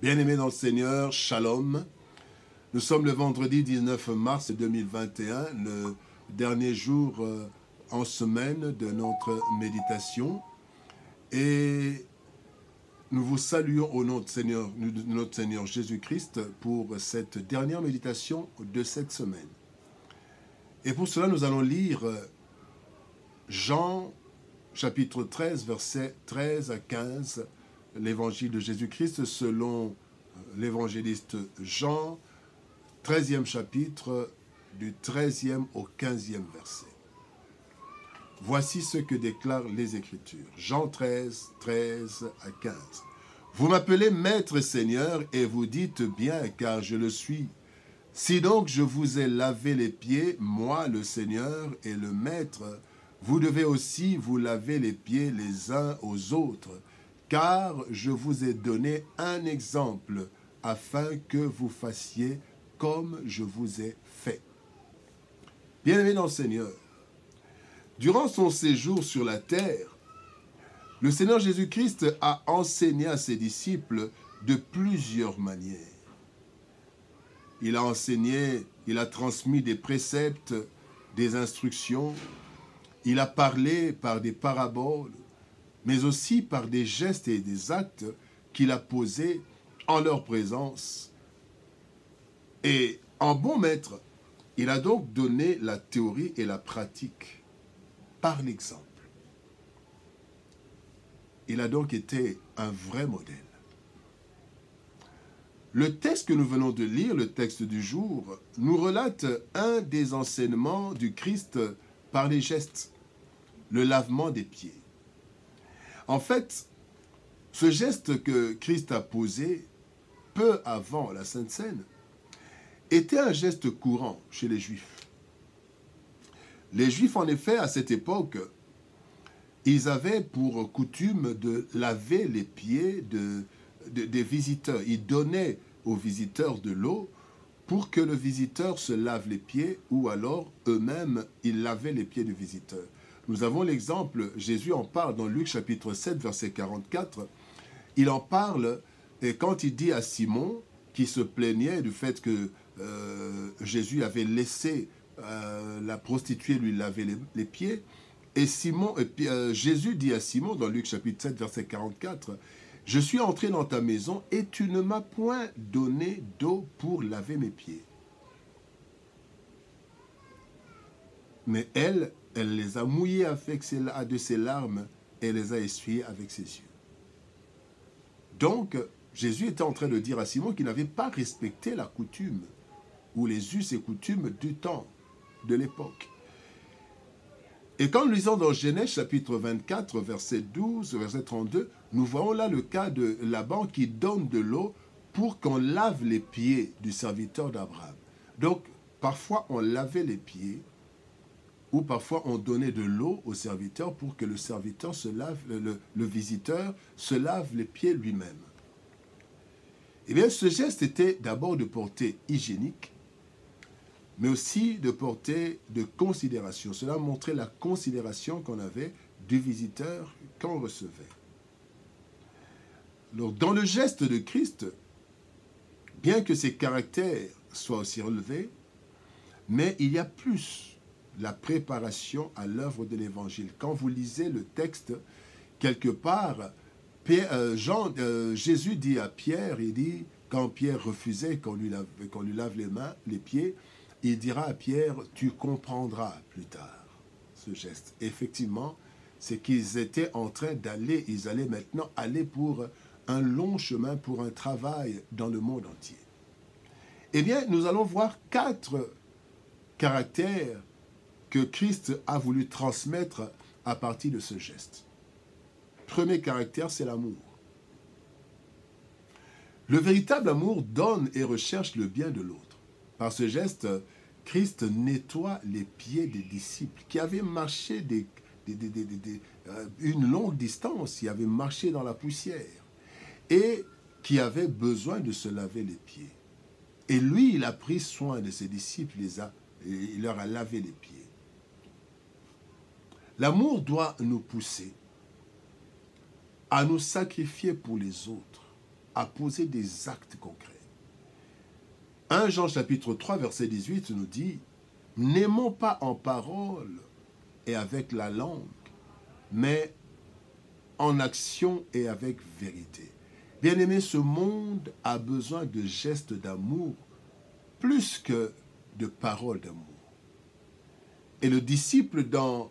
Bien-aimés dans le Seigneur, Shalom. Nous sommes le vendredi 19 mars 2021, le dernier jour en semaine de notre méditation. Et nous vous saluons au nom de notre Seigneur Jésus-Christ pour cette dernière méditation de cette semaine. Et pour cela, nous allons lire Jean chapitre 13, versets 13 à 15, l'évangile de Jésus-Christ selon l'évangéliste Jean, 13e chapitre, du 13e au 15e verset. Voici ce que déclarent les Écritures. Jean 13, 13 à 15. Vous m'appelez Maître Seigneur et vous dites bien car je le suis. Si donc je vous ai lavé les pieds, moi le Seigneur et le Maître, vous devez aussi vous laver les pieds les uns aux autres, car je vous ai donné un exemple afin que vous fassiez comme je vous ai fait. Bien-aimés dans le Seigneur, durant son séjour sur la terre, le Seigneur Jésus-Christ a enseigné à ses disciples de plusieurs manières. Il a enseigné, il a transmis des préceptes, des instructions, il a parlé par des paraboles, mais aussi par des gestes et des actes qu'il a posés en leur présence. Et en bon maître, il a donc donné la théorie et la pratique par l'exemple. Il a donc été un vrai modèle. Le texte que nous venons de lire, le texte du jour, nous relate un des enseignements du Christ par les gestes, le lavement des pieds. En fait, ce geste que Christ a posé peu avant la Sainte Seine était un geste courant chez les Juifs. Les Juifs, en effet, à cette époque, ils avaient pour coutume de laver les pieds des visiteurs. Ils donnaient aux visiteurs de l'eau pour que le visiteur se lave les pieds ou alors eux-mêmes, ils lavaient les pieds du visiteur. Nous avons l'exemple, Jésus en parle dans Luc chapitre 7, verset 44. Il en parle et quand il dit à Simon, qui se plaignait du fait que Jésus avait laissé la prostituée lui laver les pieds, et Jésus dit à Simon dans Luc chapitre 7, verset 44, « Je suis entré dans ta maison et tu ne m'as point donné d'eau pour laver mes pieds. » Mais elle les a mouillés de ses larmes et les a essuyés avec ses yeux. Donc, Jésus était en train de dire à Simon qu'il n'avait pas respecté la coutume ou les us et coutumes du temps, de l'époque. Et quand nous lisons dans Genèse chapitre 24, verset 12, verset 32, nous voyons là le cas de Laban qui donne de l'eau pour qu'on lave les pieds du serviteur d'Abraham. Donc, parfois on lavait les pieds ou parfois on donnait de l'eau au serviteur pour que le serviteur se lave, le visiteur se lave les pieds lui-même. Eh bien, ce geste était d'abord de portée hygiénique, mais aussi de portée de considération. Cela montrait la considération qu'on avait du visiteur qu'on recevait. Alors, dans le geste de Christ, bien que ses caractères soient aussi relevés, mais il y a plus la préparation à l'œuvre de l'Évangile. Quand vous lisez le texte, quelque part, Jésus dit à Pierre, il dit, quand Pierre refusait qu'on lui lave les pieds, il dira à Pierre, tu comprendras plus tard ce geste. Effectivement, c'est qu'ils étaient en train d'aller, ils allaient maintenant aller pour un long chemin, pour un travail dans le monde entier. Eh bien, nous allons voir 4 caractères que Christ a voulu transmettre à partir de ce geste. Premier caractère, c'est l'amour. Le véritable amour donne et recherche le bien de l'autre. Par ce geste, Christ nettoie les pieds des disciples qui avaient marché une longue distance, qui avaient marché dans la poussière et qui avaient besoin de se laver les pieds. Et lui, il a pris soin de ses disciples, il leur a lavé les pieds. L'amour doit nous pousser à nous sacrifier pour les autres, à poser des actes concrets. 1 Jean chapitre 3 verset 18 nous dit « N'aimons pas en parole et avec la langue, mais en action et avec vérité. » Bien-aimés, ce monde a besoin de gestes d'amour plus que de paroles d'amour. Et le disciple, dans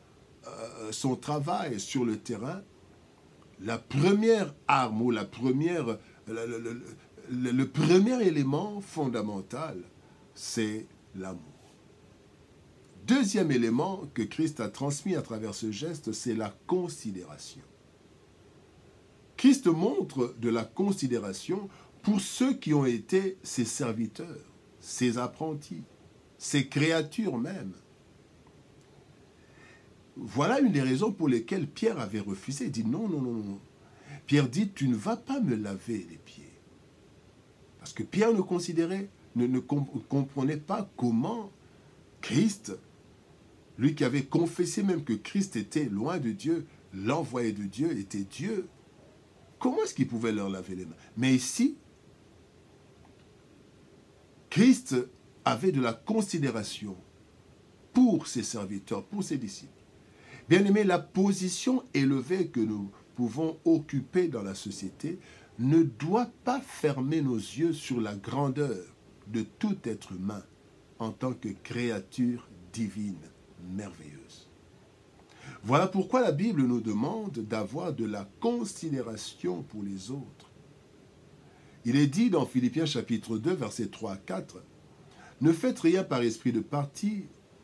son travail sur le terrain, la première arme ou le premier élément fondamental, c'est l'amour. Deuxième élément que Christ a transmis à travers ce geste, c'est la considération. Christ montre de la considération pour ceux qui ont été ses serviteurs, ses apprentis, ses créatures même. Voilà une des raisons pour lesquelles Pierre avait refusé. Il dit non, non, non, non. Pierre dit, tu ne vas pas me laver les pieds. Parce que Pierre ne comprenait pas comment Christ, lui qui avait confessé même que Christ était loin de Dieu, l'envoyé de Dieu était Dieu, comment est-ce qu'il pouvait leur laver les mains? Mais ici, Christ avait de la considération pour ses serviteurs, pour ses disciples. Bien-aimés, la position élevée que nous pouvons occuper dans la société ne doit pas fermer nos yeux sur la grandeur de tout être humain en tant que créature divine, merveilleuse. Voilà pourquoi la Bible nous demande d'avoir de la considération pour les autres. Il est dit dans Philippiens chapitre 2, versets 3 à 4, « Ne faites rien par esprit de parti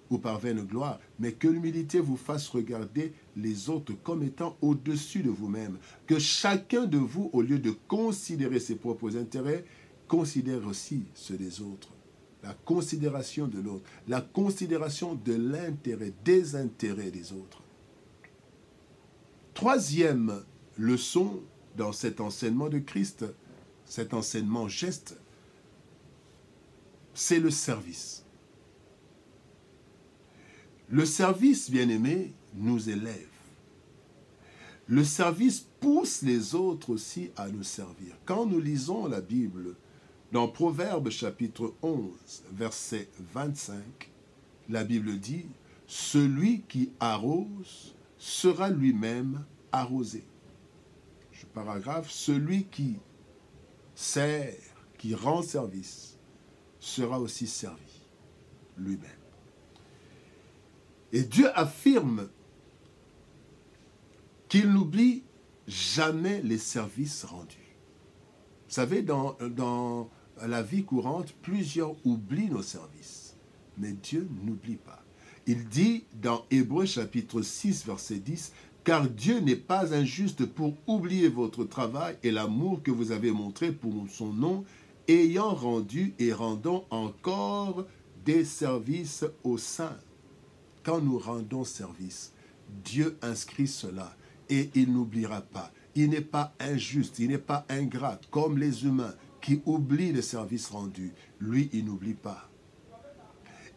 ou par vaine gloire, mais que l'humilité vous fasse regarder les autres comme étant au-dessus de vous-même. Que chacun de vous, au lieu de considérer ses propres intérêts, considère aussi ceux des autres. » La considération de l'autre, la considération de l'intérêt, des intérêts des autres. Troisième leçon dans cet enseignement de Christ, cet enseignement geste, c'est le service. Le service, bien-aimé, nous élève. Le service pousse les autres aussi à nous servir. Quand nous lisons la Bible, dans Proverbes chapitre 11, verset 25, la Bible dit « Celui qui arrose sera lui-même arrosé. » Je paragraphe, celui qui sert, qui rend service, sera aussi servi lui-même. Et Dieu affirme qu'il n'oublie jamais les services rendus. Vous savez, dans la vie courante, plusieurs oublient nos services, mais Dieu n'oublie pas. Il dit dans Hébreux chapitre 6, verset 10, « Car Dieu n'est pas injuste pour oublier votre travail et l'amour que vous avez montré pour son nom, ayant rendu et rendant encore des services aux saints. » Quand nous rendons service, Dieu inscrit cela et il n'oubliera pas. Il n'est pas injuste, il n'est pas ingrat comme les humains qui oublient les services rendus. Lui, il n'oublie pas.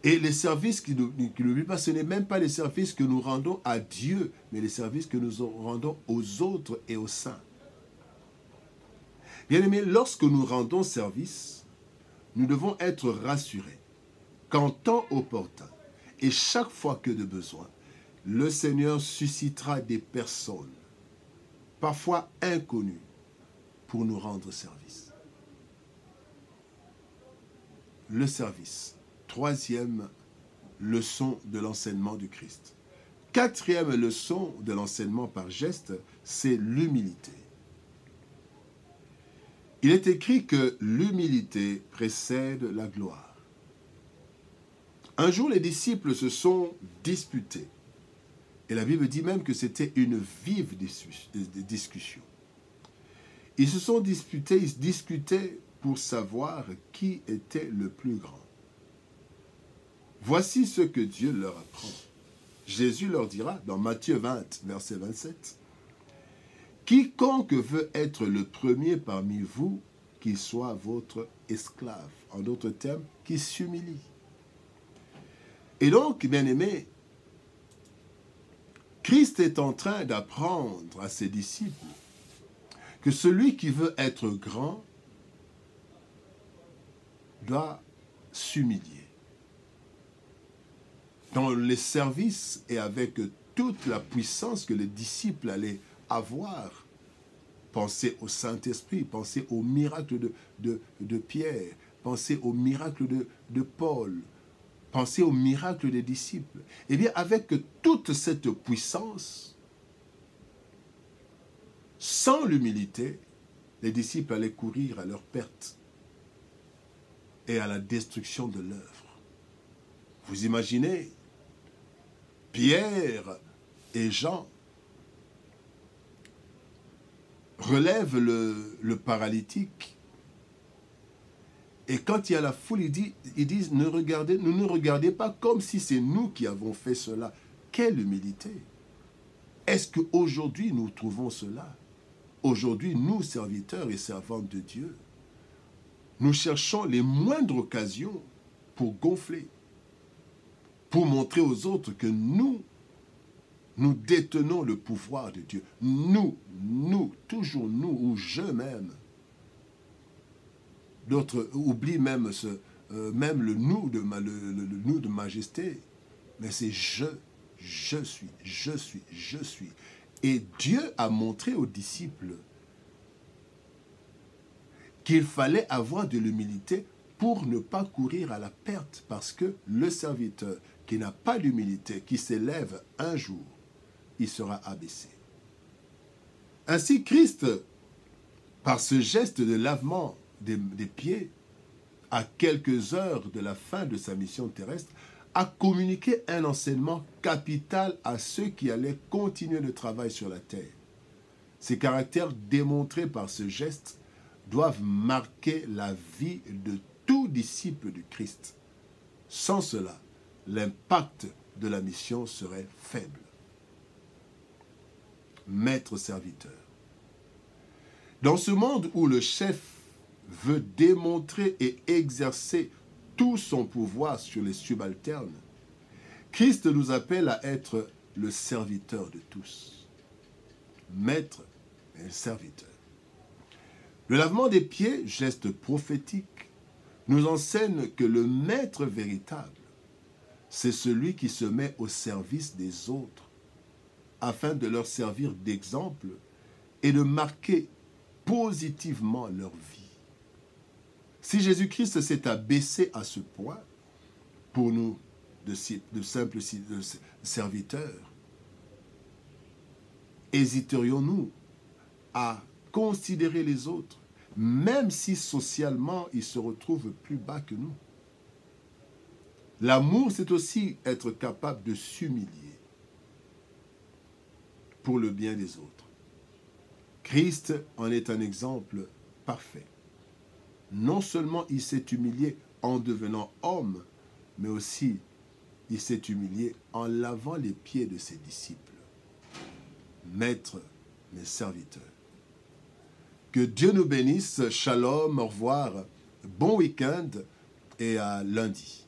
Et les services qu'il n'oublie pas, ce n'est même pas les services que nous rendons à Dieu, mais les services que nous rendons aux autres et aux saints. Bien-aimés, lorsque nous rendons service, nous devons être rassurés qu'en temps opportun, et chaque fois que de besoin, le Seigneur suscitera des personnes, parfois inconnues, pour nous rendre service. Le service. Troisième leçon de l'enseignement du Christ. Quatrième leçon de l'enseignement par geste, c'est l'humilité. Il est écrit que l'humilité précède la gloire. Un jour, les disciples se sont disputés. Et la Bible dit même que c'était une vive discussion. Ils se sont disputés, ils discutaient pour savoir qui était le plus grand. Voici ce que Dieu leur apprend. Jésus leur dira dans Matthieu 20, verset 27, « Quiconque veut être le premier parmi vous, qu'il soit votre esclave. » En d'autres termes, qui s'humilie. Et donc, bien-aimés, Christ est en train d'apprendre à ses disciples que celui qui veut être grand doit s'humilier. Dans les services et avec toute la puissance que les disciples allaient avoir, pensez au Saint-Esprit, pensez au miracle de Pierre, pensez au miracle de Paul, pensez au miracle des disciples. Eh bien, avec toute cette puissance, sans l'humilité, les disciples allaient courir à leur perte et à la destruction de l'œuvre. Vous imaginez, Pierre et Jean relèvent le paralytique. Et quand il y a la foule, ils disent, ne nous regardez pas comme si c'est nous qui avons fait cela. Quelle humilité! Est-ce qu'aujourd'hui nous trouvons cela? Aujourd'hui, nous, serviteurs et servantes de Dieu, nous cherchons les moindres occasions pour gonfler, pour montrer aux autres que nous détenons le pouvoir de Dieu. Nous, toujours nous, ou je même. D'autres oublient même, même le nous de majesté. Mais c'est je suis. Et Dieu a montré aux disciples qu'il fallait avoir de l'humilité pour ne pas courir à la perte. Parce que le serviteur qui n'a pas d'humilité, qui s'élève un jour, il sera abaissé. Ainsi, Christ, par ce geste de lavement des pieds, à quelques heures de la fin de sa mission terrestre, a communiqué un enseignement capital à ceux qui allaient continuer le travail sur la terre. Ces caractères démontrés par ce geste doivent marquer la vie de tout disciple du Christ. Sans cela, l'impact de la mission serait faible. Maître-serviteur. Dans ce monde où le chef veut démontrer et exercer tout son pouvoir sur les subalternes, Christ nous appelle à être le serviteur de tous. Maître et serviteur. Le lavement des pieds, geste prophétique, nous enseigne que le maître véritable, c'est celui qui se met au service des autres afin de leur servir d'exemple et de marquer positivement leur vie. Si Jésus-Christ s'est abaissé à ce point, pour nous, de simples serviteurs, hésiterions-nous à considérer les autres, même si socialement ils se retrouvent plus bas que nous? L'amour, c'est aussi être capable de s'humilier pour le bien des autres. Christ en est un exemple parfait. Non seulement il s'est humilié en devenant homme, mais aussi il s'est humilié en lavant les pieds de ses disciples. Maître, mes serviteurs. Que Dieu nous bénisse. Shalom, au revoir, bon week-end et à lundi.